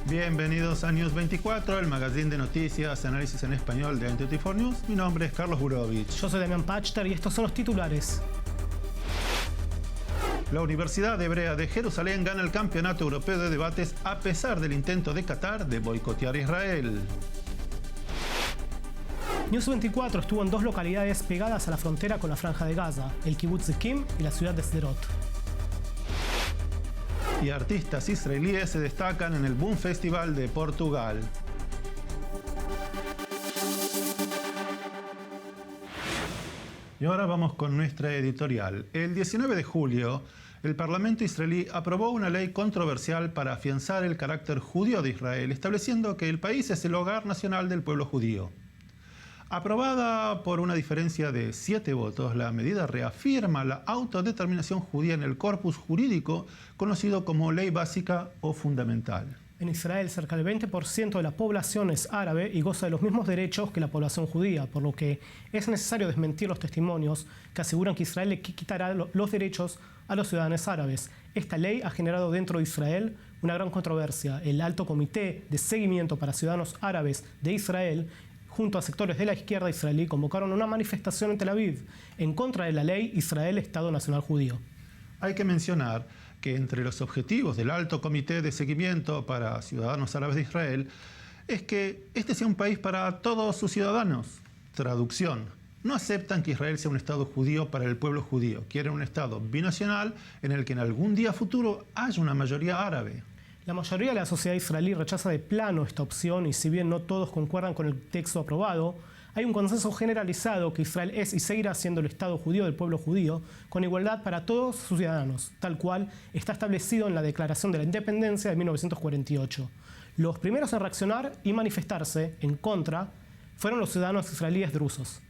Bienvenidos a News 24, el magazine de noticias, análisis en español de NTT4 News. Mi nombre es Carlos Burovich. Yo soy Damián Pachter y estos son los titulares. La Universidad Hebrea de Jerusalén gana el Campeonato Europeo de Debates a pesar del intento de Qatar de boicotear a Israel. News 24 estuvo en dos localidades pegadas a la frontera con la Franja de Gaza, el Kibbutz Zikim y la ciudad de Sderot. Y artistas israelíes se destacan en el Boom Festival de Portugal. Y ahora vamos con nuestra editorial. El 19 de julio, el Parlamento israelí aprobó una ley controversial para afianzar el carácter judío de Israel, estableciendo que el país es el hogar nacional del pueblo judío. Aprobada por una diferencia de 7 votos, la medida reafirma la autodeterminación judía en el corpus jurídico conocido como ley básica o fundamental. En Israel, cerca del 20% de la población es árabe y goza de los mismos derechos que la población judía, por lo que es necesario desmentir los testimonios que aseguran que Israel le quitará los derechos a los ciudadanos árabes. Esta ley ha generado dentro de Israel una gran controversia. El Alto Comité de Seguimiento para Ciudadanos Árabes de Israel, junto a sectores de la izquierda israelí, convocaron una manifestación en Tel Aviv en contra de la ley Israel Estado Nacional Judío. Hay que mencionar que entre los objetivos del Alto Comité de Seguimiento para Ciudadanos Árabes de Israel es que este sea un país para todos sus ciudadanos. Traducción: no aceptan que Israel sea un Estado judío para el pueblo judío. Quieren un Estado binacional en el que en algún día futuro haya una mayoría árabe. La mayoría de la sociedad israelí rechaza de plano esta opción y si bien no todos concuerdan con el texto aprobado, hay un consenso generalizado que Israel es y seguirá siendo el Estado judío del pueblo judío, con igualdad para todos sus ciudadanos, tal cual está establecido en la Declaración de la Independencia de 1948. Los primeros en reaccionar y manifestarse en contra fueron los ciudadanos israelíes drusos.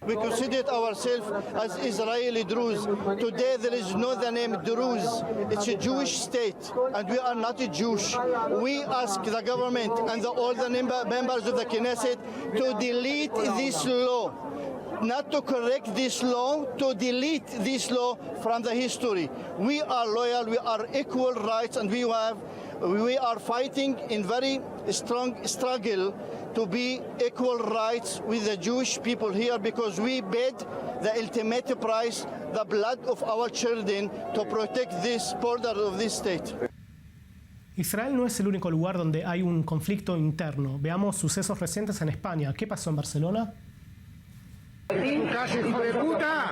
We consider ourselves as Israeli Druze. Today there is no the name Druze. It's a Jewish state, and we are not a Jewish. We ask the government and all the members of the Knesset to delete this law. Not to correct this law, to delete this law from the history. We are loyal, we are equal rights, and we are fighting in very strong struggle to be equal rights with the Jewish people here because we paid the ultimate price, the blood of our children, to protect this border of this state. Israel no es el único lugar donde hay un conflicto interno. Veamos sucesos recientes en España. ¿Qué pasó en Barcelona? ¡Casi hijo de puta!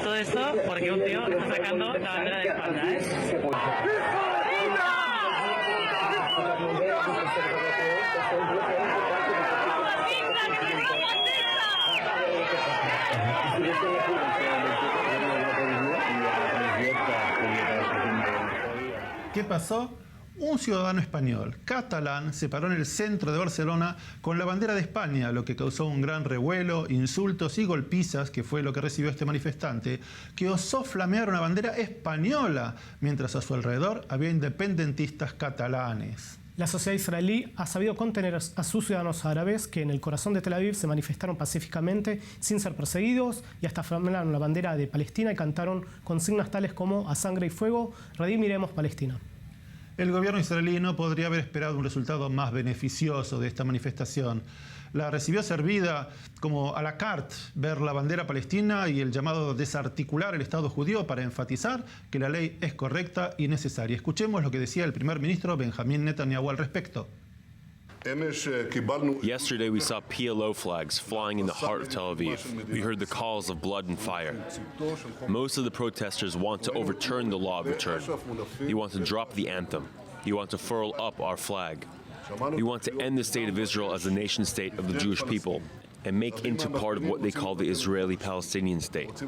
Todo esto porque un tío está sacando la bandera de España, ¿eh? ¿Qué pasó? Un ciudadano español, catalán, se paró en el centro de Barcelona con la bandera de España, lo que causó un gran revuelo, insultos y golpizas, que fue lo que recibió este manifestante, que osó flamear una bandera española, mientras a su alrededor había independentistas catalanes. La sociedad israelí ha sabido contener a sus ciudadanos árabes que en el corazón de Tel Aviv se manifestaron pacíficamente sin ser perseguidos y hasta flamearon la bandera de Palestina y cantaron consignas tales como "a sangre y fuego, redimiremos Palestina". El gobierno israelí no podría haber esperado un resultado más beneficioso de esta manifestación. La recibió servida como a la carte ver la bandera palestina y el llamado a desarticular el Estado judío para enfatizar que la ley es correcta y necesaria. Escuchemos lo que decía el primer ministro Benjamín Netanyahu al respecto. Yesterday we saw PLO flags flying in the heart of Tel Aviv. We heard the calls of blood and fire. Most of the protesters want to overturn the law of return. You want to drop the anthem. You want to furl up our flag. You want to end the state of Israel as the nation state of the Jewish people and make into part of what they call the Israeli-Palestinian state,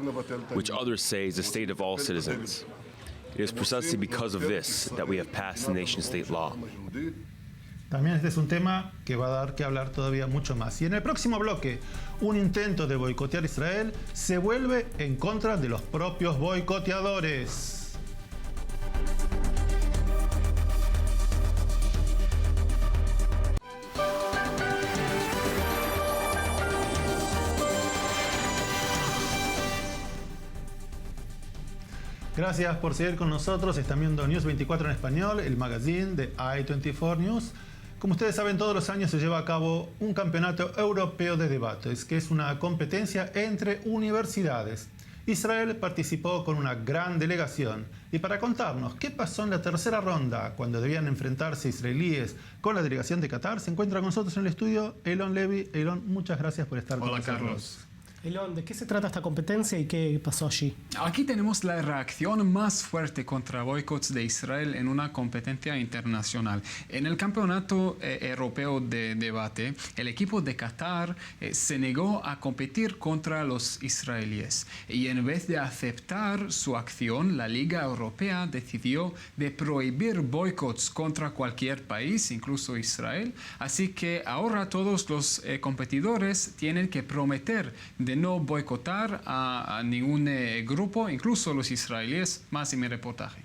which others say is the state of all citizens. It is precisely because of this that we have passed the nation-state law. También este es un tema que va a dar que hablar todavía mucho más. Y en el próximo bloque, un intento de boicotear a Israel se vuelve en contra de los propios boicoteadores. Gracias por seguir con nosotros. Están viendo News 24 en español, el magazine de i24 News. Como ustedes saben, todos los años se lleva a cabo un campeonato europeo de debates, que es una competencia entre universidades. Israel participó con una gran delegación. Y para contarnos qué pasó en la tercera ronda, cuando debían enfrentarse israelíes con la delegación de Qatar, se encuentra con nosotros en el estudio Eylon Levy. Eylon, muchas gracias por estar con nosotros. Hola, Carlos. Eylon, ¿de qué se trata esta competencia y qué pasó allí? Aquí tenemos la reacción más fuerte contra boicots de Israel en una competencia internacional. En el Campeonato Europeo de Debate, el equipo de Qatar se negó a competir contra los israelíes. Y en vez de aceptar su acción, la Liga Europea decidió de prohibir boicots contra cualquier país, incluso Israel. Así que ahora todos los competidores tienen que prometer de no boicotar a ningún grupo, incluso los israelíes, más en mi reportaje.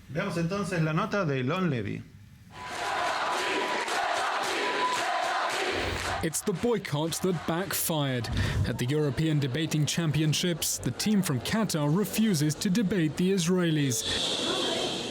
Veamos entonces la nota de Eylon Levy. It's the boycott that backfired. At the European Debating Championships, the team from Qatar refuses to debate the Israelis.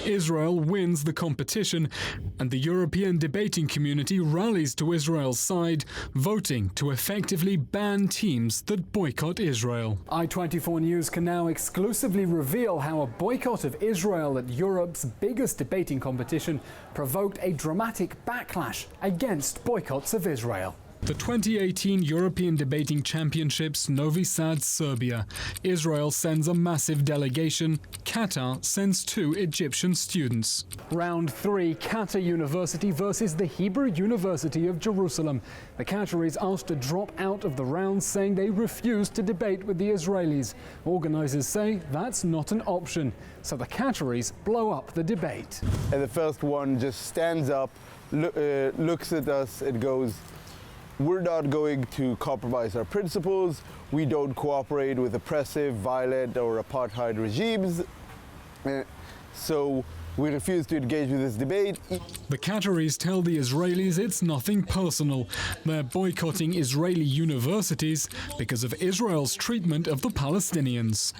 Israel wins the competition, and the European debating community rallies to Israel's side, voting to effectively ban teams that boycott Israel. i24 News can now exclusively reveal how a boycott of Israel at Europe's biggest debating competition provoked a dramatic backlash against boycotts of Israel. The 2018 European Debating Championships, Novi Sad, Serbia. Israel sends a massive delegation. Qatar sends 2 Egyptian students. Round 3, Qatar University versus the Hebrew University of Jerusalem. The Qataris asked to drop out of the round, saying they refused to debate with the Israelis. Organisers say that's not an option, so the Qataris blow up the debate. And the first one just stands up, looks at us, and goes, "We're not going to compromise our principles. We don't cooperate with oppressive, violent, or apartheid regimes. So we refuse to engage with this debate." The Qataris tell the Israelis it's nothing personal. They're boycotting Israeli universities because of Israel's treatment of the Palestinians.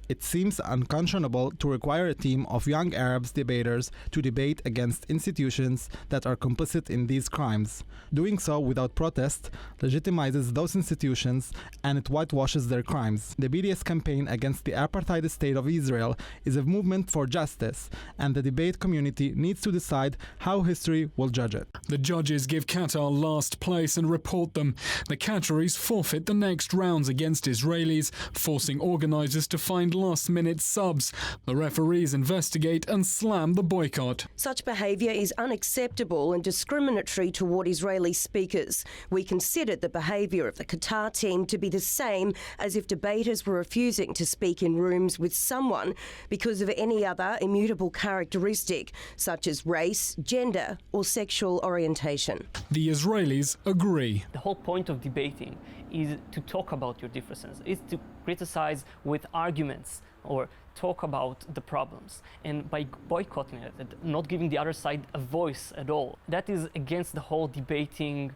It seems unconscionable to require a team of young Arabs debaters to debate against institutions that are complicit in these crimes. Doing so without protest legitimizes those institutions and it whitewashes their crimes. The BDS campaign against the apartheid state of Israel is a movement for justice, and the debate community needs to decide how history will judge it. The judges give Qatar last place and report them. The Qataris forfeit the next rounds against Israelis, forcing organizers to find last-minute subs. The referees investigate and slam the boycott. Such behaviour is unacceptable and discriminatory toward Israeli speakers. We considered the behaviour of the Qatar team to be the same as if debaters were refusing to speak in rooms with someone because of any other immutable characteristic, such as race, gender or sexual orientation. The Israelis agree. The whole point of debating is to talk about your differences, is to criticize with arguments or talk about the problems. And by boycotting it, not giving the other side a voice at all, that is against the whole debating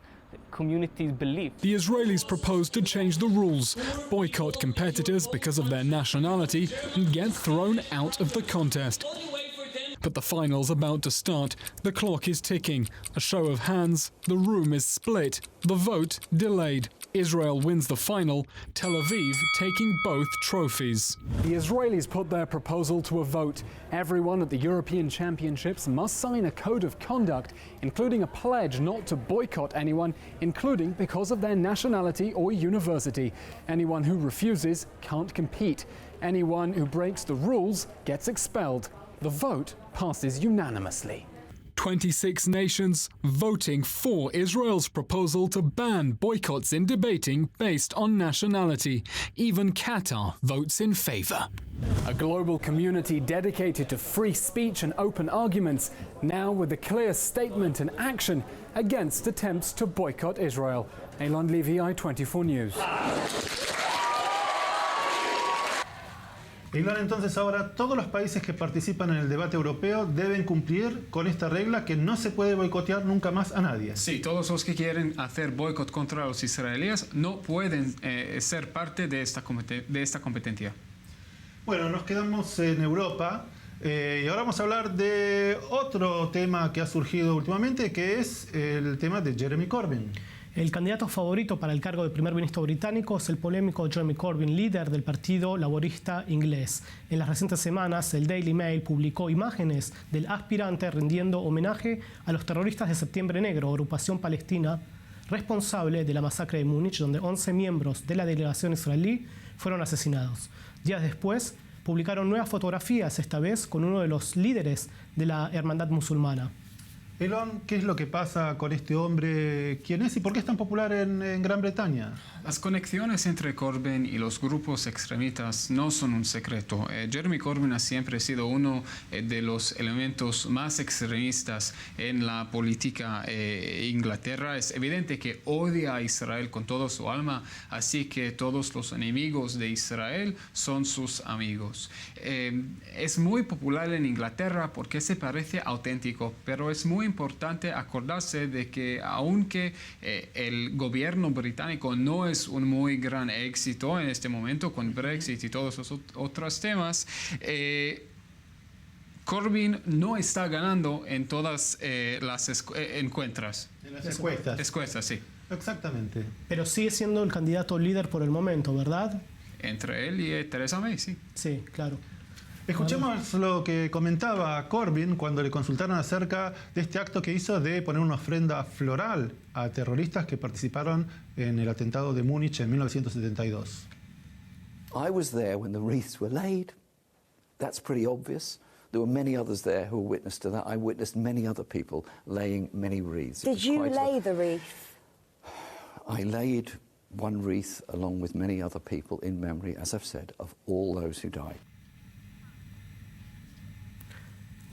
community's belief. The Israelis propose to change the rules, boycott competitors because of their nationality, and get thrown out of the contest. But the final's about to start. The clock is ticking. A show of hands. The room is split. The vote delayed. Israel wins the final. Tel Aviv taking both trophies. The Israelis put their proposal to a vote. Everyone at the European Championships must sign a code of conduct, including a pledge not to boycott anyone, including because of their nationality or university. Anyone who refuses can't compete. Anyone who breaks the rules gets expelled. The vote passes unanimously. 26 nations voting for Israel's proposal to ban boycotts in debating based on nationality. Even Qatar votes in favor. A global community dedicated to free speech and open arguments, now with a clear statement and action against attempts to boycott Israel. Eylon Levy, i24 News. Eylon, entonces ahora todos los países que participan en el debate europeo deben cumplir con esta regla que no se puede boicotear nunca más a nadie. Sí, todos los que quieren hacer boicot contra los israelíes no pueden ser parte de esta competencia. Bueno, nos quedamos en Europa y ahora vamos a hablar de otro tema que ha surgido últimamente, que es el tema de Jeremy Corbyn. El candidato favorito para el cargo de primer ministro británico es el polémico Jeremy Corbyn, líder del Partido Laborista inglés. En las recientes semanas, el Daily Mail publicó imágenes del aspirante rindiendo homenaje a los terroristas de Septiembre Negro, agrupación palestina responsable de la masacre de Múnich, donde 11 miembros de la delegación israelí fueron asesinados. Días después, publicaron nuevas fotografías, esta vez con uno de los líderes de la hermandad musulmana. Elon, ¿qué es lo que pasa con este hombre? ¿Quién es y por qué es tan popular en Gran Bretaña? Las conexiones entre Corbyn y los grupos extremistas no son un secreto. Jeremy Corbyn ha siempre sido uno de los elementos más extremistas en la política Inglaterra. Es evidente que odia a Israel con toda su alma, así que todos los enemigos de Israel son sus amigos. Es muy popular en Inglaterra porque se parece auténtico, pero es muy importante acordarse de que aunque el gobierno británico no es un muy gran éxito en este momento con Brexit y todos los otros temas, Corbyn no está ganando en todas las encuestas. En las encuestas. Encuestas, sí. Exactamente. Pero sigue siendo el candidato líder por el momento, ¿verdad? Entre él y Theresa May, sí. Sí, claro. Escuchemos lo que comentaba Corbyn cuando le consultaron acerca de este acto que hizo de poner una ofrenda floral a terroristas que participaron en el atentado de Múnich en 1972. I was there when the wreaths were laid. That's pretty obvious. There were many others there who were witness to that. I witnessed many other people laying many wreaths. Did you lay the wreath? I laid one wreath along with many other people in memory, as I've said, of all those who died.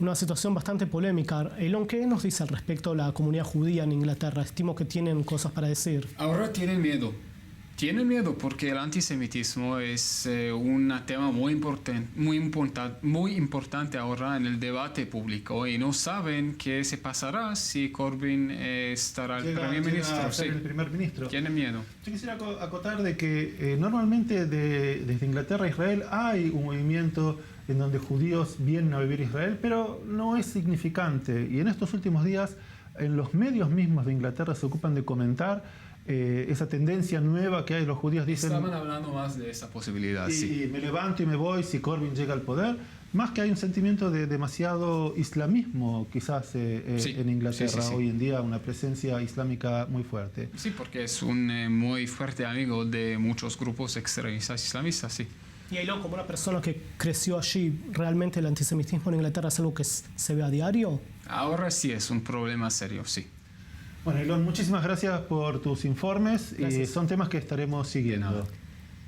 Una situación bastante polémica. Elon, ¿qué nos dice al respecto de la comunidad judía en Inglaterra? Estimo que tienen cosas para decir. Ahora tienen miedo. Tienen miedo porque el antisemitismo es un tema muy importante ahora en el debate público y no saben qué se pasará si Corbyn estará el primer ministro. Sí. El primer ministro. Tienen miedo. Yo quisiera acotar de que normalmente desde Inglaterra a Israel hay un movimiento en donde judíos vienen a vivir a Israel, pero no es significante. Y en estos últimos días, en los medios mismos de Inglaterra se ocupan de comentar esa tendencia nueva que hay. Los judíos dicen... Estaban hablando más de esa posibilidad, sí. Me levanto y me voy si Corbyn llega al poder. Más que hay un sentimiento de demasiado islamismo, quizás en Inglaterra. Sí. Hoy en día, una presencia islámica muy fuerte. Sí, porque es un muy fuerte amigo de muchos grupos extremistas islamistas, sí. Y Elon, como una persona que creció allí, ¿realmente el antisemitismo en Inglaterra es algo que se ve a diario? Ahora sí es un problema serio, sí. Bueno, Elon, muchísimas gracias por tus informes. Y son temas que estaremos siguiendo.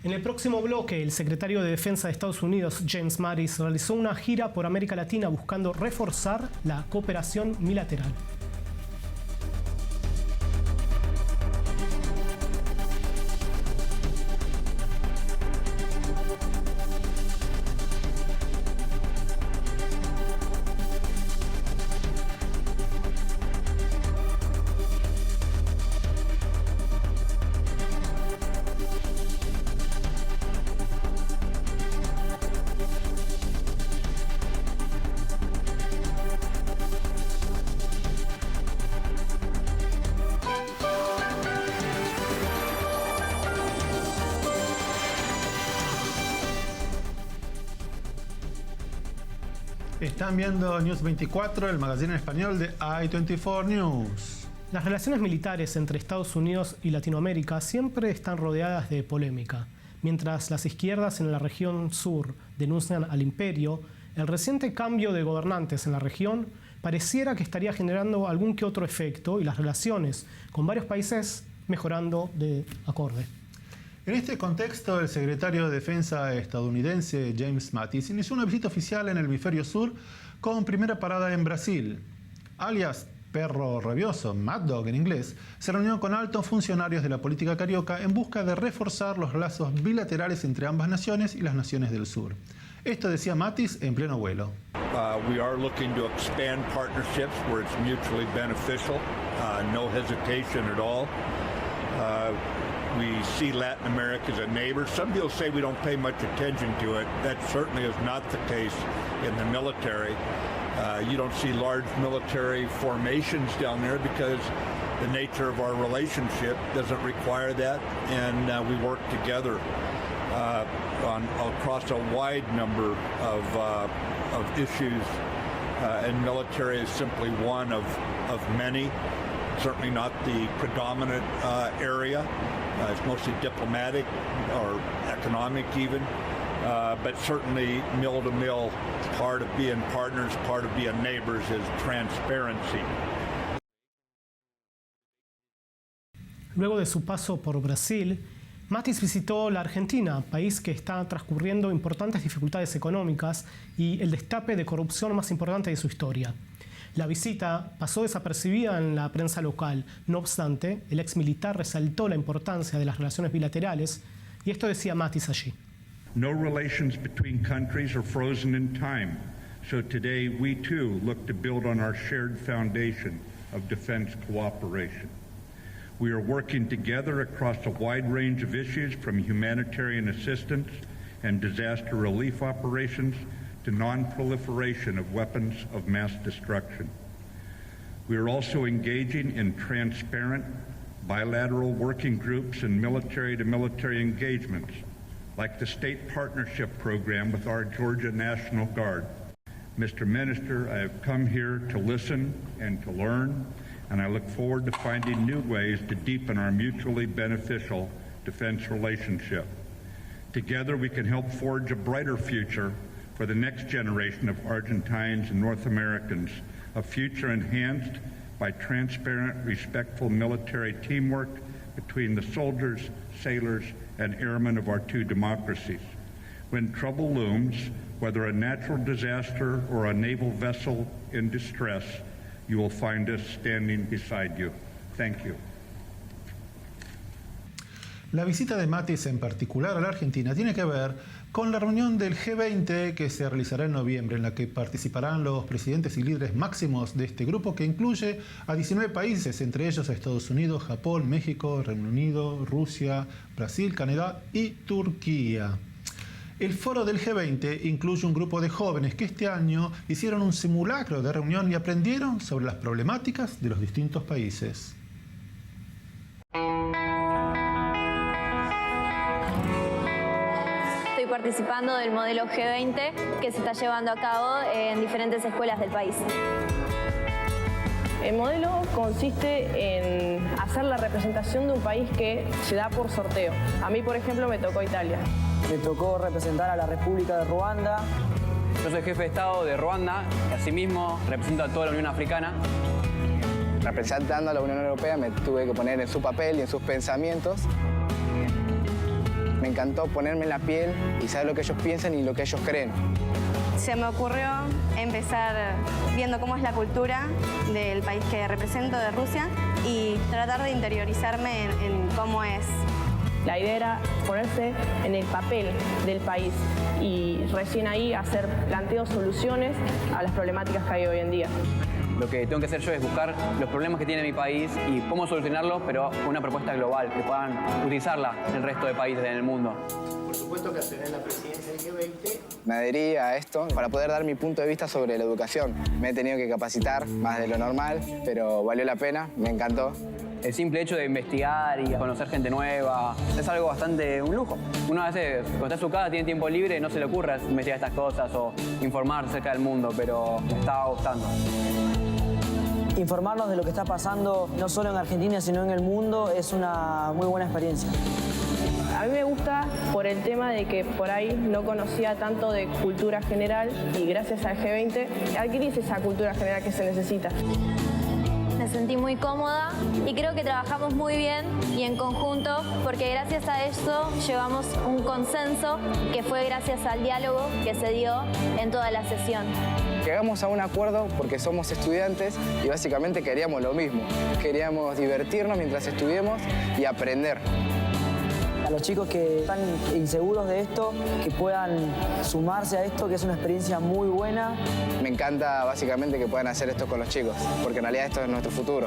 En el próximo bloque, el secretario de Defensa de Estados Unidos, James Mattis, realizó una gira por América Latina buscando reforzar la cooperación bilateral. Están viendo News 24, el magazine en español de i24 News. Las relaciones militares entre Estados Unidos y Latinoamérica siempre están rodeadas de polémica. Mientras las izquierdas en la región sur denuncian al imperio, el reciente cambio de gobernantes en la región pareciera que estaría generando algún que otro efecto y las relaciones con varios países mejorando de acorde. En este contexto, el secretario de Defensa estadounidense James Mattis inició una visita oficial en el hemisferio sur con primera parada en Brasil. Alias perro rabioso, Mad Dog en inglés, se reunió con altos funcionarios de la política carioca en busca de reforzar los lazos bilaterales entre ambas naciones y las naciones del sur. Esto decía Mattis en pleno vuelo. We are looking to expand partnerships where it's mutually beneficial, no hesitation at all. We see Latin America as a neighbor. Some people say we don't pay much attention to it. That certainly is not the case in the military. You don't see large military formations down there because the nature of our relationship doesn't require that, and we work together across a wide number of issues, and military is simply one of many. Certainly not the predominant area. It's mostly diplomatic or economic even, but certainly mill-to-mill, part of being partners, part of being neighbors is transparency. Luego de su paso por Brasil, Mattis visitó la Argentina, país que está transcurriendo importantes dificultades económicas y el destape de corrupción más importante de su historia. La visita pasó desapercibida en la prensa local. No obstante, el ex militar resaltó la importancia de las relaciones bilaterales y esto decía Mattis allí. No relations between countries are frozen in time, so today we too look to build on our shared foundation of defense cooperation. We are working together across a wide range of issues, from humanitarian assistance and disaster relief operations to non-proliferation of weapons of mass destruction. We are also engaging in transparent bilateral working groups and military-to-military engagements, like the State Partnership Program with our Georgia National Guard. Mr. Minister, I have come here to listen and to learn, and I look forward to finding new ways to deepen our mutually beneficial defense relationship. Together we can help forge a brighter future for the next generation of Argentines and North Americans, a future enhanced by transparent, respectful military teamwork between the soldiers, sailors, and airmen of our two democracies. When trouble looms, whether a natural disaster or a naval vessel in distress, you will find us standing beside you. Thank you. La visita de Mattis en particular a la Argentina tiene que ver con la reunión del G20 que se realizará en noviembre, en la que participarán los presidentes y líderes máximos de este grupo, que incluye a 19 países, entre ellos a Estados Unidos, Japón, México, Reino Unido, Rusia, Brasil, Canadá y Turquía. El foro del G20 incluye un grupo de jóvenes que este año hicieron un simulacro de reunión y aprendieron sobre las problemáticas de los distintos países. Estoy participando del modelo G20 que se está llevando a cabo en diferentes escuelas del país. El modelo consiste en hacer la representación de un país que se da por sorteo. A mí, por ejemplo, me tocó Italia. Me tocó representar a la República de Ruanda. Yo soy jefe de Estado de Ruanda y asimismo represento a toda la Unión Africana. Representando a la Unión Europea me tuve que poner en su papel y en sus pensamientos. Me encantó ponerme en la piel y saber lo que ellos piensan y lo que ellos creen. Se me ocurrió empezar viendo cómo es la cultura del país que represento, de Rusia, y tratar de interiorizarme en cómo es. La idea era ponerse en el papel del país y recién ahí hacer planteos, soluciones a las problemáticas que hay hoy en día. Lo que tengo que hacer yo es buscar los problemas que tiene mi país y cómo solucionarlos, pero con una propuesta global, que puedan utilizarla el resto de países en el mundo. Por supuesto que al tener la presidencia del G20... Me adherí a esto para poder dar mi punto de vista sobre la educación. Me he tenido que capacitar más de lo normal, pero valió la pena, me encantó. El simple hecho de investigar y conocer gente nueva es algo bastante un lujo. Uno a veces, cuando está en su casa, tiene tiempo libre, no se le ocurre investigar estas cosas o informar acerca del mundo, pero me estaba gustando. Informarnos de lo que está pasando, no solo en Argentina, sino en el mundo, es una muy buena experiencia. A mí me gusta por el tema de que por ahí no conocía tanto de cultura general y gracias al G20 adquirí esa cultura general que se necesita. Me sentí muy cómoda y creo que trabajamos muy bien y en conjunto, porque gracias a esto llevamos un consenso que fue gracias al diálogo que se dio en toda la sesión. Llegamos a un acuerdo porque somos estudiantes y básicamente queríamos lo mismo. Queríamos divertirnos mientras estudiemos y aprender. A los chicos que están inseguros de esto, que puedan sumarse a esto, que es una experiencia muy buena. Me encanta básicamente que puedan hacer esto con los chicos, porque en realidad esto es nuestro futuro.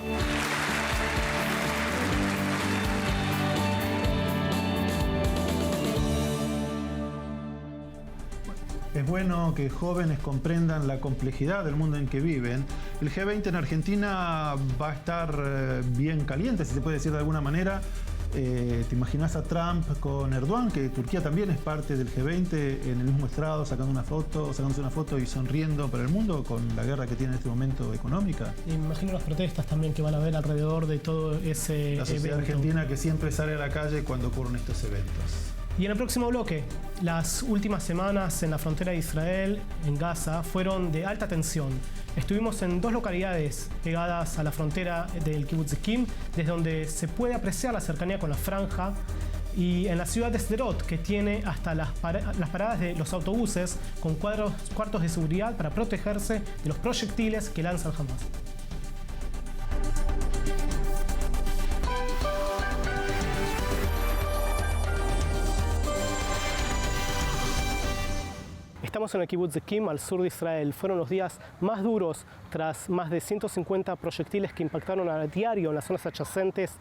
Es bueno que jóvenes comprendan la complejidad del mundo en que viven. El G20 en Argentina va a estar bien caliente, si se puede decir de alguna manera. ¿Te imaginas a Trump con Erdogan, que Turquía también es parte del G20, en el mismo estrado, sacándose una foto y sonriendo para el mundo con la guerra que tiene en este momento económica? Y me imagino las protestas también que van a haber alrededor de todo ese La sociedad evento. argentina que siempre sale a la calle cuando ocurren estos eventos. Y en el próximo bloque, las últimas semanas en la frontera de Israel, en Gaza, fueron de alta tensión. Estuvimos en 2 localidades pegadas a la frontera del Kibbutz Zikim, desde donde se puede apreciar la cercanía con la franja, y en la ciudad de Sderot, que tiene hasta las paradas de los autobuses con cuartos de seguridad para protegerse de los proyectiles que lanza el Hamas. Estamos en el Kibbutz Zikim, al sur de Israel. Fueron los días más duros tras más de 150 proyectiles que impactaron a diario en las zonas adyacentes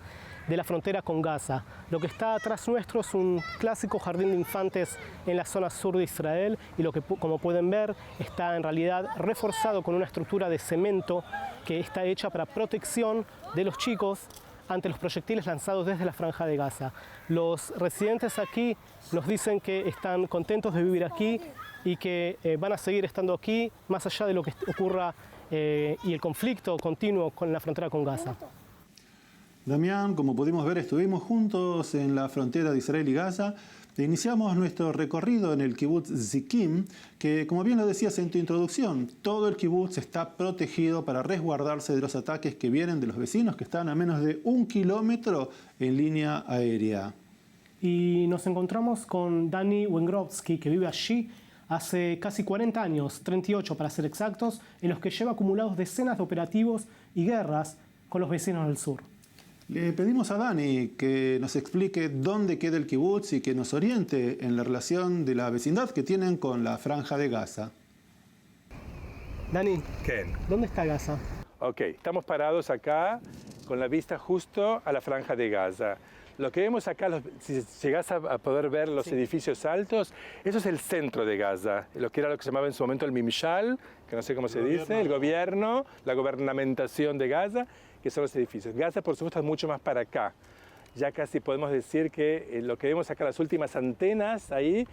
de la frontera con Gaza. Lo que está atrás nuestro es un clásico jardín de infantes en la zona sur de Israel y lo que, como pueden ver, está en realidad reforzado con una estructura de cemento que está hecha para protección de los chicos ante los proyectiles lanzados desde la franja de Gaza. Los residentes aquí nos dicen que están contentos de vivir aquí y que van a seguir estando aquí más allá de lo que ocurra y el conflicto continuo con la frontera con Gaza. Damián, como pudimos ver, estuvimos juntos en la frontera de Israel y Gaza. Iniciamos nuestro recorrido en el Kibbutz Zikim, que, como bien lo decías en tu introducción, todo el kibbutz está protegido para resguardarse de los ataques que vienen de los vecinos, que están a menos de 1 kilómetro en línea aérea. Y nos encontramos con Dani Wengrovsky, que vive allí hace casi 40 años, 38 para ser exactos, en los que lleva acumulados decenas de operativos y guerras con los vecinos del sur. Le pedimos a Dani que nos explique dónde queda el kibutz y que nos oriente en la relación de la vecindad que tienen con la franja de Gaza. Dani, ¿Qué? ¿dónde está Gaza? Ok, estamos parados acá con la vista justo a la franja de Gaza. Lo que vemos acá, si llegás a poder ver los edificios altos, eso es el centro de Gaza, lo que era lo que se llamaba en su momento el Mimshal, que no sé cómo se dice, el gobierno, la gobernamentación de Gaza, que son los edificios. Gaza, por supuesto, es mucho más para acá. Ya casi podemos decir que lo que vemos acá, las últimas antenas, ahí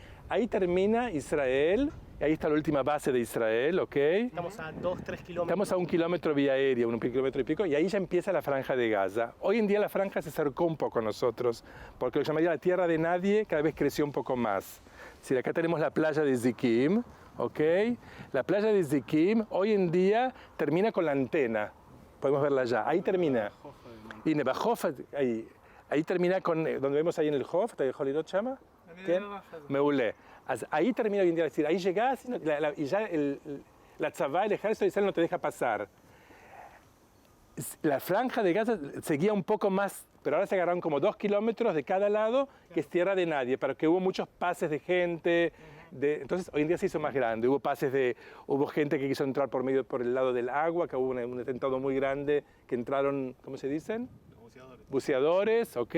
termina Israel, y ahí está la última base de Israel, ¿ok? Estamos a 2-3 kilómetros. Estamos a 1 kilómetro vía aérea, 1 kilómetro y pico, y ahí ya empieza la franja de Gaza. Hoy en día la franja se acercó un poco a nosotros, porque lo que llamaría la tierra de nadie cada vez creció un poco más. Si acá tenemos la playa de Zikim, ¿ok? La playa de Zikim hoy en día termina con la antena. Podemos verla allá. Ahí termina. Y Nebajof, ahí termina con, donde vemos ahí en el Hof, ¿está el Holirot Shama? Meulé. Ahí termina hoy en día, es decir, ahí llegás y ya la tzavá, el ejército de Israel no te deja pasar. La franja de Gaza seguía un poco más, pero ahora se agarraron como 2 kilómetros de cada lado, que es tierra de nadie, pero que hubo muchos pases de gente. Entonces, hoy en día se hizo más grande. Hubo gente que quiso entrar por el lado del agua, que hubo un atentado muy grande, que entraron, ¿cómo se dicen? Buceadores, ¿ok?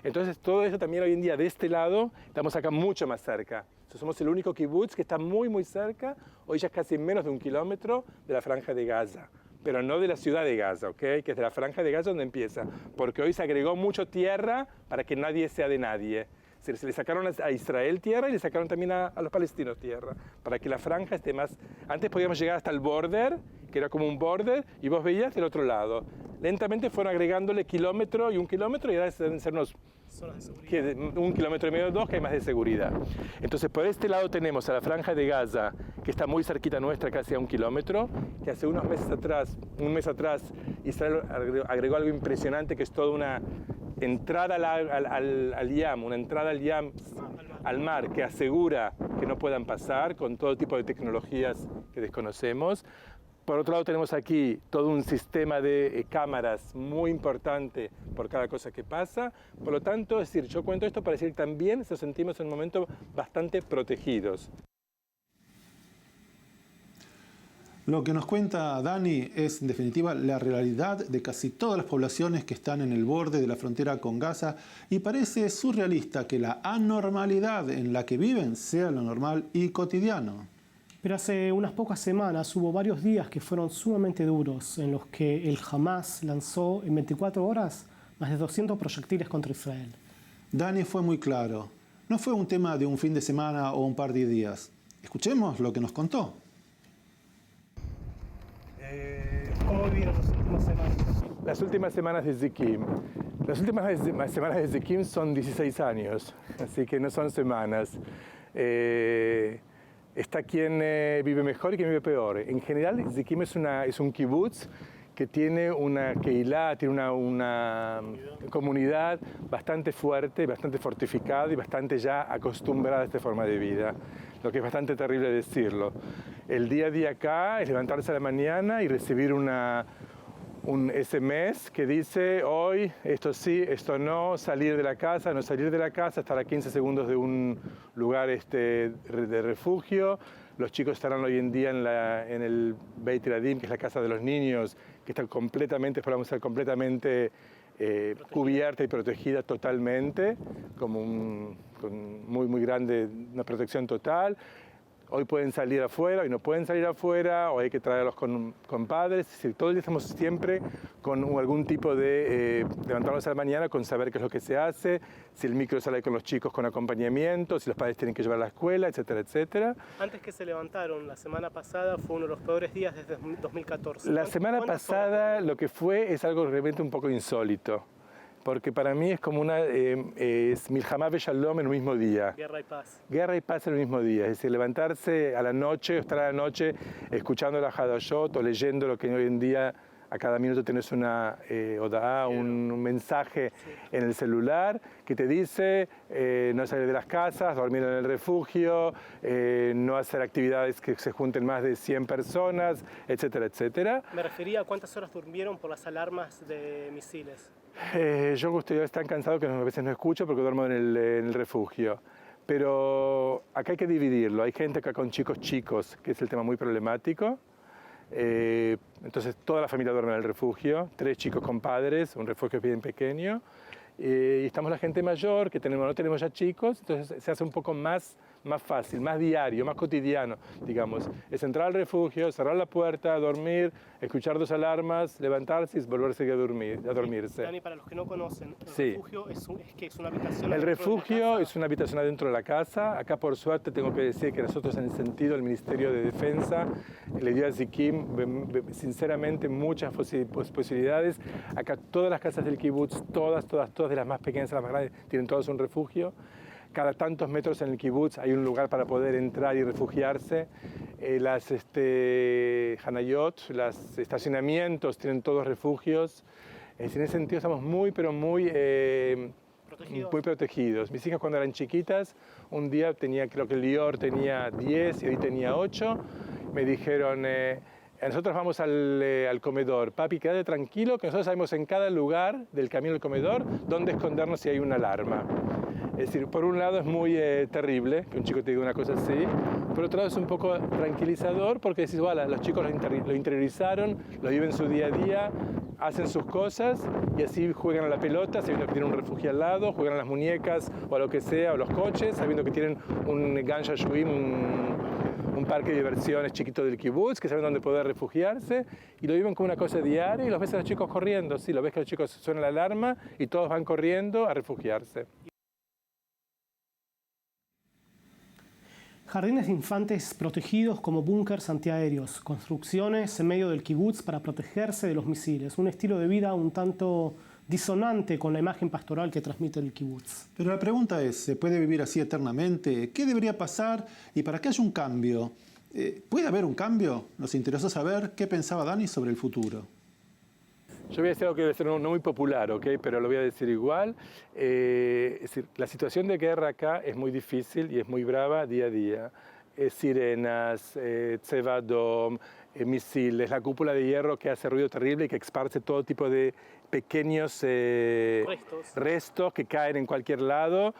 Entonces, todo eso también hoy en día, de este lado, estamos acá mucho más cerca. Entonces, somos el único kibutz que está muy, muy cerca, hoy ya es casi menos de 1 kilómetro de la franja de Gaza, pero no de la ciudad de Gaza, ¿ok? Que es de la franja de Gaza donde empieza, porque hoy se agregó mucho tierra para que nadie sea de nadie. Se le sacaron a Israel tierra y le sacaron también a los palestinos tierra, para que la franja esté más... Antes podíamos llegar hasta el border, que era como un border, y vos veías del otro lado. Lentamente fueron agregándole kilómetro y 1 kilómetro, y ahora deben ser unos 1,5 kilómetros, 2, que hay más de seguridad. Entonces, por este lado tenemos a la franja de Gaza, que está muy cerquita nuestra, casi a 1 kilómetro, que hace un mes atrás, Israel agregó algo impresionante, que es toda una entrada al Yam, una entrada al Yam, al mar, que asegura que no puedan pasar con todo tipo de tecnologías que desconocemos. Por otro lado tenemos aquí todo un sistema de cámaras muy importante por cada cosa que pasa. Por lo tanto, es decir, yo cuento esto para decir que también nos sentimos en un momento bastante protegidos. Lo que nos cuenta Dani es, en definitiva, la realidad de casi todas las poblaciones que están en el borde de la frontera con Gaza, y parece surrealista que la anormalidad en la que viven sea lo normal y cotidiano. Pero hace unas pocas semanas hubo varios días que fueron sumamente duros, en los que el Hamas lanzó en 24 horas más de 200 proyectiles contra Israel. Dani fue muy claro. No fue un tema de un fin de semana o un par de días. Escuchemos lo que nos contó. ¿Cómo vivieron las últimas semanas? Las últimas semanas de Zikim. Las últimas semanas de Zikim son 16 años, así que no son semanas. Está quien vive mejor y quien vive peor. En general, Zikim es un kibutz que tiene una keilah, tiene una comunidad bastante fuerte, bastante fortificada y bastante ya acostumbrada a esta forma de vida, lo que es bastante terrible decirlo. El día a día acá es levantarse a la mañana y recibir un SMS que dice hoy, esto sí, esto no, salir de la casa, no salir de la casa, estar a 15 segundos de un lugar de refugio. Los chicos estarán hoy en día en el Beit Eladim, que es la casa de los niños, que está completamente, esperamos estar completamente cubierta y protegida totalmente, con muy grande, una protección total. Hoy pueden salir afuera, hoy no pueden salir afuera, o hay que traerlos con padres. Es decir, todo el día estamos siempre con algún tipo de levantarnos a la mañana con saber qué es lo que se hace, si el micro sale con los chicos con acompañamiento, si los padres tienen que llevar a la escuela, etcétera, etcétera. Antes que se levantaron, la semana pasada fue uno de los peores días desde 2014. La semana pasada lo que fue es algo realmente un poco insólito. Porque para mí es como es Milhamá ve Shalom en un mismo día. Guerra y paz. Guerra y paz en el mismo día. Es decir, levantarse a la noche, estar a la noche escuchando la Hadashot o leyendo lo que hoy en día a cada minuto tienes una oda'á, un mensaje en el celular que te dice no salir de las casas, dormir en el refugio, no hacer actividades que se junten más de 100 personas, etcétera, etcétera. Me refería a cuántas horas durmieron por las alarmas de misiles. Yo estoy tan cansado que a veces no escucho porque duermo en el refugio. Pero acá hay que dividirlo. Hay gente acá con chicos, que es el tema muy problemático. Entonces toda la familia duerme en el refugio, 3 chicos con padres, un refugio bien pequeño. Y estamos la gente mayor, que no tenemos ya chicos, entonces se hace un poco más fácil, más diario, más cotidiano, digamos. Es entrar al refugio, cerrar la puerta, dormir, escuchar 2 alarmas, levantarse y volverse a dormirse. Dani, para los que no conocen, el refugio es una habitación. El refugio es una habitación adentro de la casa. Acá, por suerte, tengo que decir que nosotros, en el sentido del Ministerio de Defensa, le dio a Zikim, sinceramente, muchas posibilidades. Acá todas las casas del kibutz, todas, de las más pequeñas a las más grandes, tienen todas un refugio. Cada tantos metros en el kibutz hay un lugar para poder entrar y refugiarse. Las hanayot, los estacionamientos tienen todos refugios. En ese sentido estamos muy protegidos. Mis hijas cuando eran chiquitas, un día creo que Lior tenía 10 y hoy tenía 8. Me dijeron, nosotros vamos al comedor. Papi, quédate tranquilo que nosotros sabemos en cada lugar del camino al comedor dónde escondernos si hay una alarma. Es decir, por un lado es muy terrible que un chico te diga una cosa así, por otro lado es un poco tranquilizador porque decís, bueno, los chicos lo interiorizaron, lo viven su día a día, hacen sus cosas y así juegan a la pelota sabiendo que tienen un refugio al lado, juegan a las muñecas o a lo que sea, o los coches, sabiendo que tienen un Gan Shashuim, un parque de diversiones chiquito del kibutz, que saben dónde poder refugiarse, y lo viven como una cosa diaria, y los ves a los chicos corriendo, sí, lo ves que los chicos suena la alarma y todos van corriendo a refugiarse. Jardines de infantes protegidos como búnkers antiaéreos, construcciones en medio del kibutz para protegerse de los misiles, un estilo de vida un tanto disonante con la imagen pastoral que transmite el kibutz. Pero la pregunta es, ¿se puede vivir así eternamente? ¿Qué debería pasar? Y para que haya un cambio, ¿puede haber un cambio? Nos interesó saber qué pensaba Dani sobre el futuro. Yo voy a decir algo que debe ser no muy popular, ¿okay? Pero lo voy a decir igual. Es decir, la situación de guerra acá es muy difícil y es muy brava día a día. Sirenas, Tzevadom, misiles, la cúpula de hierro que hace ruido terrible y que esparce todo tipo de pequeños restos que caen en cualquier lado.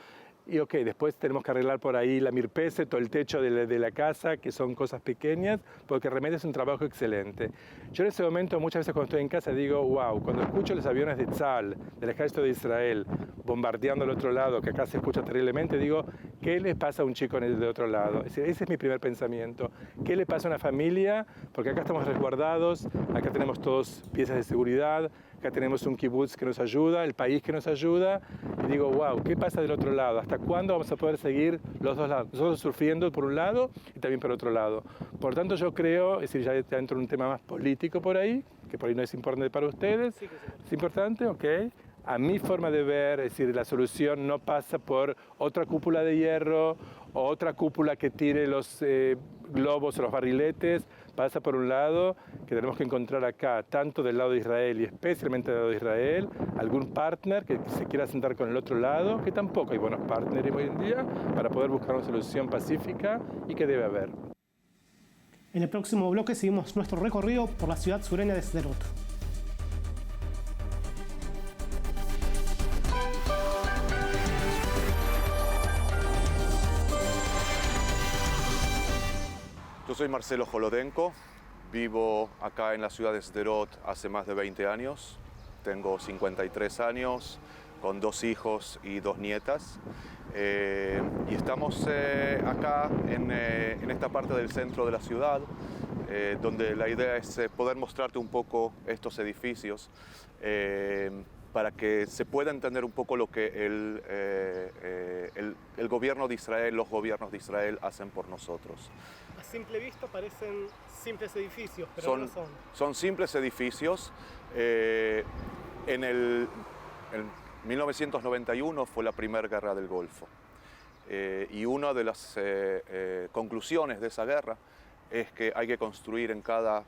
Y ok, después tenemos que arreglar por ahí la mirpese, todo el techo de la casa, que son cosas pequeñas, porque realmente es un trabajo excelente. Yo en ese momento, muchas veces cuando estoy en casa, digo, wow, cuando escucho los aviones de Tzal, del ejército de Israel, bombardeando al otro lado, que acá se escucha terriblemente, digo, ¿qué le pasa a un chico del otro lado? Es decir, ese es mi primer pensamiento. ¿Qué le pasa a una familia? Porque acá estamos resguardados, acá tenemos todos piezas de seguridad, acá tenemos un kibutz que nos ayuda, el país que nos ayuda, y digo, wow, ¿qué pasa del otro lado? ¿Hasta cuándo vamos a poder seguir los dos lados? Nosotros sufriendo por un lado y también por otro lado. Por tanto, yo creo, es decir, ya entro en un tema más político por ahí, que por ahí no es importante para ustedes. Sí, ¿es importante? Ok. A mi forma de ver, es decir, la solución no pasa por otra cúpula de hierro o otra cúpula que tire los globos o los barriletes. Pasa por un lado que tenemos que encontrar acá, tanto del lado de Israel y especialmente del lado de Israel, algún partner que se quiera sentar con el otro lado, que tampoco hay buenos partners hoy en día, para poder buscar una solución pacífica y que debe haber. En el próximo bloque seguimos nuestro recorrido por la ciudad sureña de Sderot. Yo soy Marcelo Jolodenko, vivo acá en la ciudad de Sderot hace más de 20 años. Tengo 53 años, con 2 hijos y 2 nietas. Y estamos acá en esta parte del centro de la ciudad, donde la idea es poder mostrarte un poco estos edificios para que se pueda entender un poco lo que el gobierno de Israel, los gobiernos de Israel hacen por nosotros. A simple vista parecen simples edificios, pero no lo son. Son simples edificios. En 1991 fue la primera guerra del Golfo. Y una de las conclusiones de esa guerra es que hay que construir en cada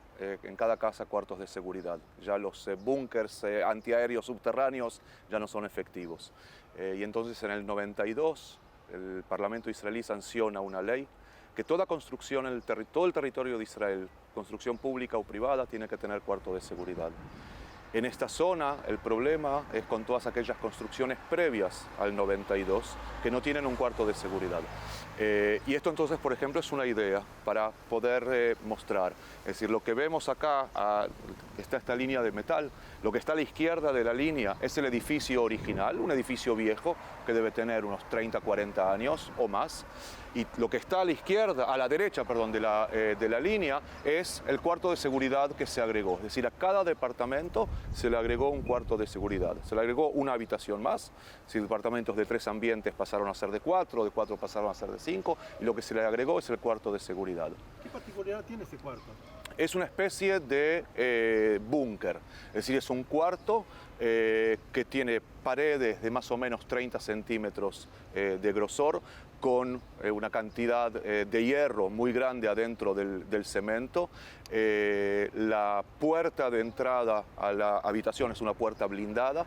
casa cuartos de seguridad. Ya los búnkers antiaéreos subterráneos ya no son efectivos. Y entonces en el 92 el Parlamento israelí sanciona una ley que toda construcción en todo el territorio de Israel, construcción pública o privada, tiene que tener cuarto de seguridad. En esta zona el problema es con todas aquellas construcciones previas al 92 que no tienen un cuarto de seguridad. Y esto entonces, por ejemplo, es una idea para poder mostrar. Es decir, lo que vemos acá, está esta línea de metal, lo que está a la izquierda de la línea es el edificio original, un edificio viejo que debe tener unos 30, 40 años o más. Y lo que está a la izquierda, a la derecha, perdón, de la línea es el cuarto de seguridad que se agregó. Es decir, a cada departamento se le agregó un cuarto de seguridad. Se le agregó una habitación más. Si departamentos de 3 ambientes pasaron a ser de 4, de 4 pasaron a ser de 5, y lo que se le agregó es el cuarto de seguridad. ¿Qué particularidad tiene ese cuarto? Es una especie de búnker, es decir, es un cuarto que tiene paredes de más o menos 30 centímetros de grosor, con una cantidad de hierro muy grande adentro del cemento. La puerta de entrada a la habitación es una puerta blindada.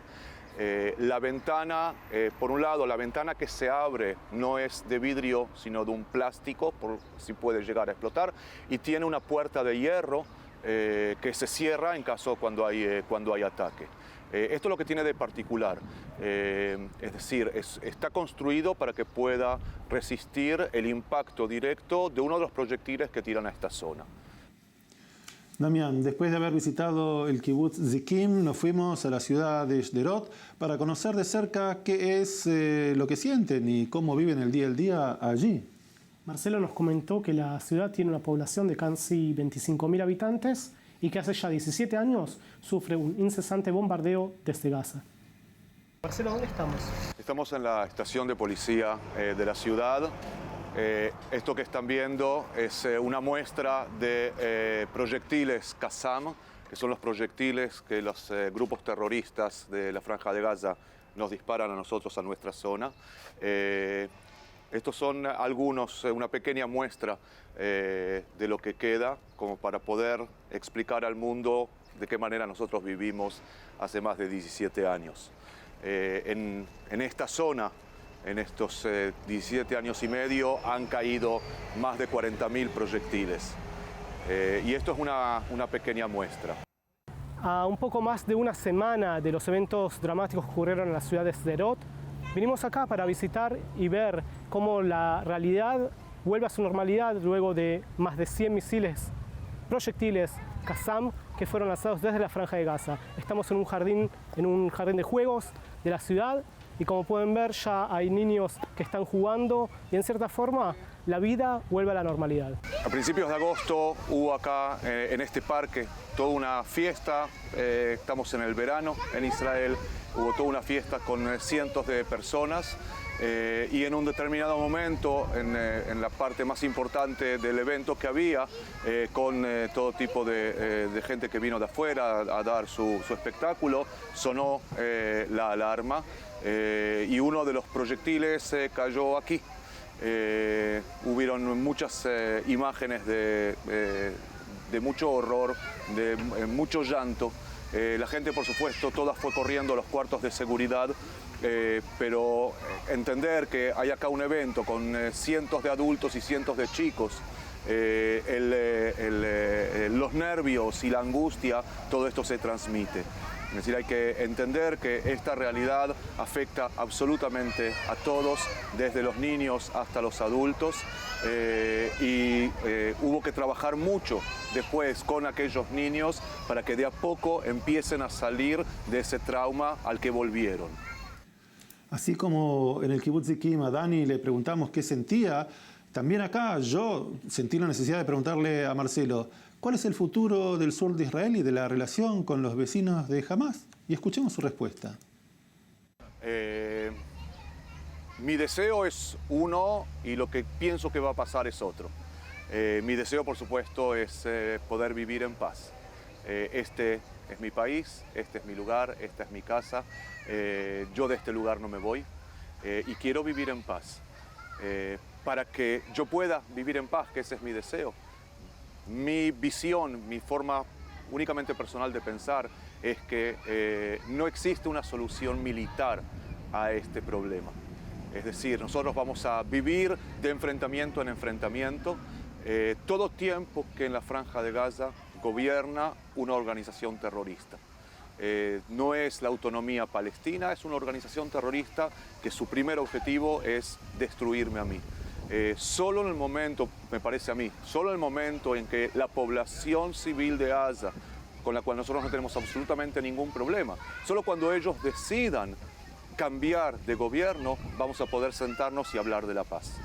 La ventana, por un lado, la ventana que se abre no es de vidrio, sino de un plástico, por si puede llegar a explotar, y tiene una puerta de hierro que se cierra en caso cuando hay ataque. Esto es lo que tiene de particular, es decir, está construido para que pueda resistir el impacto directo de uno de los proyectiles que tiran a esta zona. Damián, después de haber visitado el kibutz Zikim, nos fuimos a la ciudad de Sderot para conocer de cerca qué es lo que sienten y cómo viven el día allí. Marcelo nos comentó que la ciudad tiene una población de casi 25.000 habitantes y que hace ya 17 años sufre un incesante bombardeo desde Gaza. Marcelo, ¿dónde estamos? Estamos en la estación de policía de la ciudad. Esto que están viendo es una muestra de proyectiles Qassam, que son los proyectiles que los grupos terroristas de la Franja de Gaza nos disparan a nosotros, a nuestra zona. Estos son algunos, una pequeña muestra de lo que queda, como para poder explicar al mundo de qué manera nosotros vivimos hace más de 17 años. En esta zona, en estos 17 años y medio, han caído más de 40.000 proyectiles. Y esto es una pequeña muestra. A un poco más de una semana de los eventos dramáticos que ocurrieron en la ciudad de Sderot, Vinimos acá para visitar y ver cómo la realidad vuelve a su normalidad luego de más de 100 misiles, proyectiles Qassam que fueron lanzados desde la Franja de Gaza. Estamos en un jardín de juegos de la ciudad y como pueden ver ya hay niños que están jugando y en cierta forma la vida vuelve a la normalidad. A principios de agosto hubo acá en este parque toda una fiesta, estamos en el verano en Israel, hubo toda una fiesta con cientos de personas y en un determinado momento, en la parte más importante del evento que había, con todo tipo de gente que vino de afuera a dar su espectáculo, sonó la alarma y uno de los proyectiles cayó aquí. Hubieron muchas imágenes de mucho horror, de mucho llanto. La gente, por supuesto, toda fue corriendo a los cuartos de seguridad, pero entender que hay acá un evento con cientos de adultos y cientos de chicos, los nervios y la angustia, todo esto se transmite. Es decir, hay que entender que esta realidad afecta absolutamente a todos, desde los niños hasta los adultos, y hubo que trabajar mucho después con aquellos niños para que de a poco empiecen a salir de ese trauma al que volvieron. Así como en el Kibbutz Zikim a Dani le preguntamos qué sentía, también acá yo sentí la necesidad de preguntarle a Marcelo, ¿cuál es el futuro del sur de Israel y de la relación con los vecinos de Hamás? Y escuchemos su respuesta. Mi deseo es uno y lo que pienso que va a pasar es otro. Mi deseo, por supuesto, es poder vivir en paz. Este es mi país, este es mi lugar, esta es mi casa. Yo de este lugar no me voy y quiero vivir en paz. Para que yo pueda vivir en paz, que ese es mi deseo. Mi visión, mi forma únicamente personal de pensar es que no existe una solución militar a este problema. Es decir, nosotros vamos a vivir de enfrentamiento en enfrentamiento todo tiempo que en la Franja de Gaza gobierna una organización terrorista. No es la autonomía palestina, es una organización terrorista que su primer objetivo es destruirme a mí. Solo en el momento, me parece a mí, solo en el momento en que la población civil de Gaza, con la cual nosotros no tenemos absolutamente ningún problema, solo cuando ellos decidan cambiar de gobierno, vamos a poder sentarnos y hablar de la paz.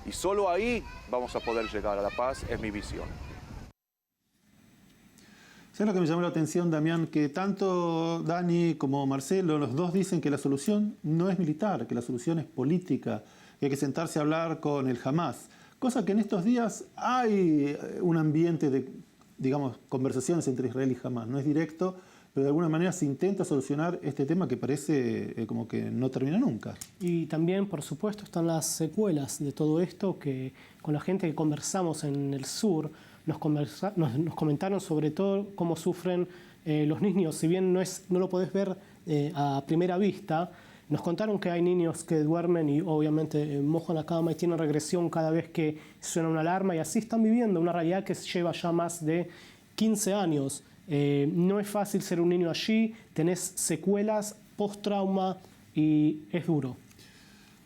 Y solo ahí vamos a poder llegar a la paz, es mi visión. ¿Sabes lo que me llamó la atención, Damián? Que tanto Dani como Marcelo, los dos dicen que la solución no es militar, que la solución es política, que hay que sentarse a hablar con el Hamás. Cosa que en estos días hay un ambiente de, digamos, conversaciones entre Israel y Hamás. No es directo, pero de alguna manera se intenta solucionar este tema que parece como que no termina nunca. Y también, por supuesto, están las secuelas de todo esto, que con la gente que conversamos en el sur nos comentaron sobre todo cómo sufren los niños. Si bien no lo podés ver a primera vista, nos contaron que hay niños que duermen y obviamente mojan la cama y tienen regresión cada vez que suena una alarma, y así están viviendo una realidad que lleva ya más de 15 años. No es fácil ser un niño allí, tenés secuelas, post-trauma y es duro.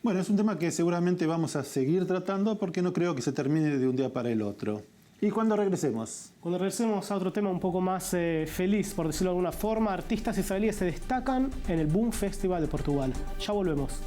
Bueno, es un tema que seguramente vamos a seguir tratando porque no creo que se termine de un día para el otro. ¿Y cuándo regresemos? Cuando regresemos a otro tema un poco más feliz, por decirlo de alguna forma, artistas israelíes se destacan en el Boom Festival de Portugal. Ya volvemos.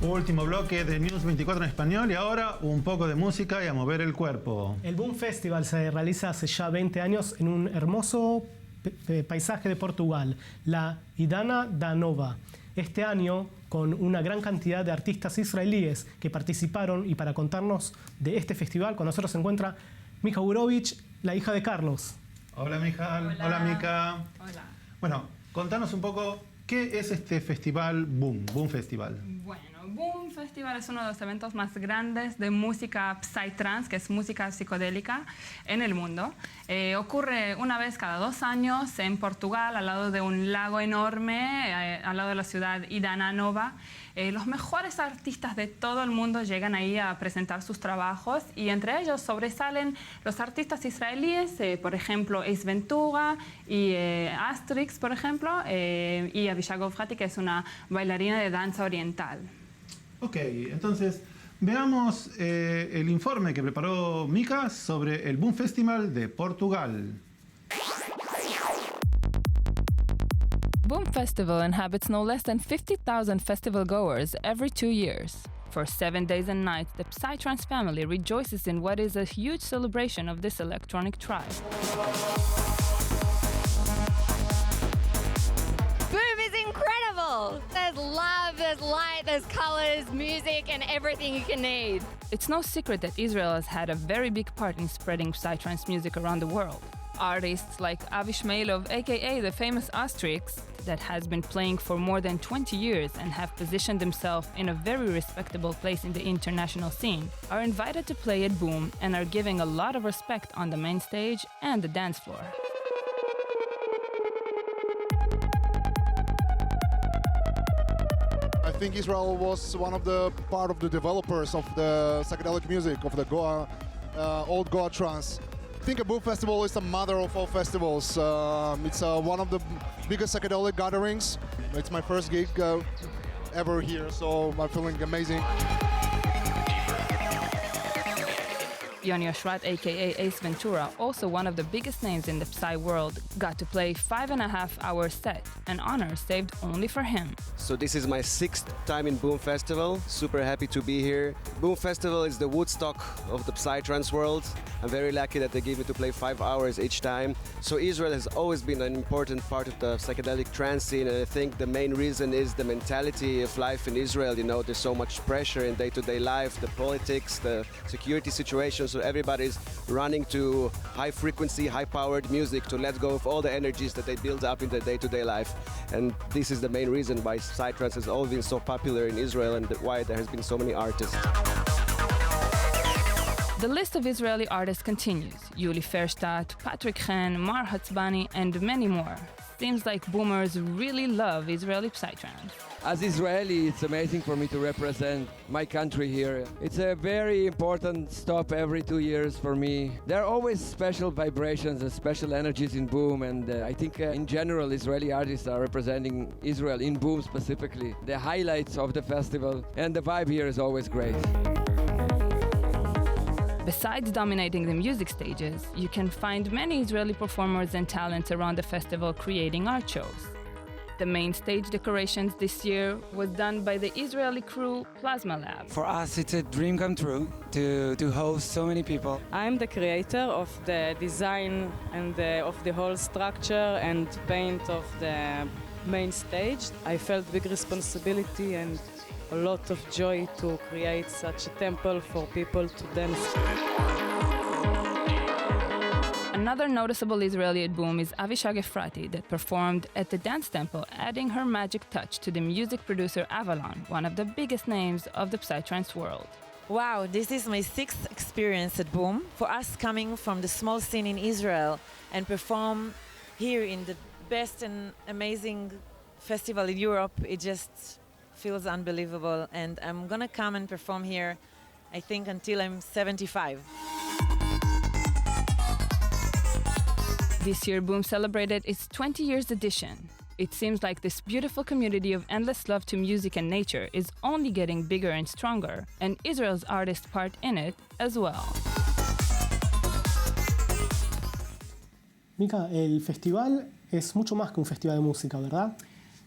Último bloque de News 24 en español y ahora un poco de música y a mover el cuerpo. El Boom Festival se realiza hace ya 20 años en un hermoso paisaje de Portugal, la Idana da Nova. Este año, con una gran cantidad de artistas israelíes que participaron, y para contarnos de este festival, con nosotros se encuentra Mija Gurovich, la hija de Carlos. Hola, Mija. Hola, Mika. Hola. Bueno, contanos un poco qué es este festival Boom Festival. Bueno, Boom Festival es uno de los eventos más grandes de música psytrance, que es música psicodélica, en el mundo. Ocurre una vez cada 2 años en Portugal, al lado de un lago enorme, al lado de la ciudad Ida Nova. Los mejores artistas de todo el mundo llegan ahí a presentar sus trabajos y entre ellos sobresalen los artistas israelíes, por ejemplo, Ace Ventura y Asterix, por ejemplo, y Avishag Ofrati, que es una bailarina de danza oriental. Ok, entonces veamos el informe que preparó Mika sobre el Boom Festival de Portugal. Boom Festival inhabits no less than 50,000 festival goers every 2 years. For 7 days and nights, the Psytrance family rejoices in what is a huge celebration of this electronic tribe. Boom is incredible! There's love, there's light, there's colors, music, and everything you can need. It's no secret that Israel has had a very big part in spreading Psytrance music around the world. Artists like Avi Shmeilov, aka the famous Asterix, that has been playing for more than 20 years and have positioned themselves in a very respectable place in the international scene, are invited to play at Boom and are giving a lot of respect on the main stage and the dance floor. I think Israel was one of the part of the developers of the psychedelic music, of the Goa, old Goa trance. I think a Boom Festival is the mother of all festivals. It's one of the biggest psychedelic gatherings. It's my first gig ever here, so I'm feeling amazing. Yoni Oshrat, aka Ace Ventura, also one of the biggest names in the Psy world, got to play 5.5-hour set, an honor saved only for him. So this is my 6th time in Boom Festival. Super happy to be here. Boom Festival is the Woodstock of the Psytrance world. I'm very lucky that they gave me to play 5 hours each time. So Israel has always been an important part of the psychedelic trance scene, and I think the main reason is the mentality of life in Israel. You know, there's so much pressure in day-to-day life, the politics, the security situation. So everybody's running to high-frequency, high-powered music to let go of all the energies that they build up in their day-to-day life. And this is the main reason why Psytrance has always been so popular in Israel and why there has been so many artists. The list of Israeli artists continues. Yuli Ferstadt, Patrick Chen, Mar Hatzbani, and many more. Seems like boomers really love Israeli Psytrance. As Israeli, it's amazing for me to represent my country here. It's a very important stop every 2 years for me. There are always special vibrations and special energies in Boom, and I think in general Israeli artists are representing Israel in Boom specifically. The highlights of the festival, and the vibe here is always great. Besides dominating the music stages, you can find many Israeli performers and talents around the festival creating art shows. The main stage decorations this year was done by the Israeli crew Plasma Lab. For us, it's a dream come true to host so many people. I'm the creator of the design and of the whole structure and paint of the main stage. I felt big responsibility and a lot of joy to create such a temple for people to dance. Another noticeable Israeli at Boom is Avishag Efrati that performed at the Dance Temple, adding her magic touch to the music producer Avalon, one of the biggest names of the Psytrance world. Wow, this is my 6th experience at Boom. For us coming from the small scene in Israel and perform here in the best and amazing festival in Europe, it just feels unbelievable. And I'm gonna come and perform here, I think, until I'm 75. This year, Boom celebrated its 20 years edition. It seems like this beautiful community of endless love to music and nature is only getting bigger and stronger, and Israel's artists part in it as well. Mika, el festival es mucho más que un festival de música, ¿verdad?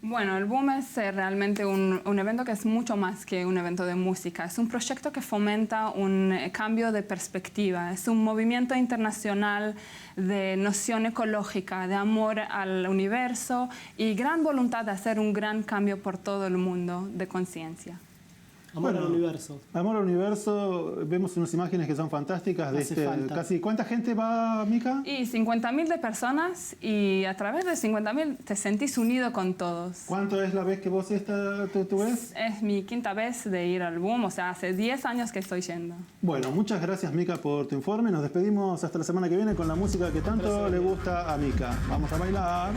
Bueno, el Boom es realmente un evento que es mucho más que un evento de música. Es un proyecto que fomenta un cambio de perspectiva. Es un movimiento internacional de noción ecológica, de amor al universo y gran voluntad de hacer un gran cambio por todo el mundo de conciencia. Amor al universo. Amor al universo, vemos unas imágenes que son fantásticas. Casi, ¿cuánta gente va, Mica? Y 50.000 de personas, y a través de 50.000 te sentís unido con todos. ¿Cuánto es la vez que vos tú ves? Es mi quinta vez de ir al Boom, o sea, hace 10 años que estoy yendo. Bueno, muchas gracias, Mica, por tu informe. Nos despedimos hasta la semana que viene con la música que tanto le gusta a Mica. Vamos a bailar.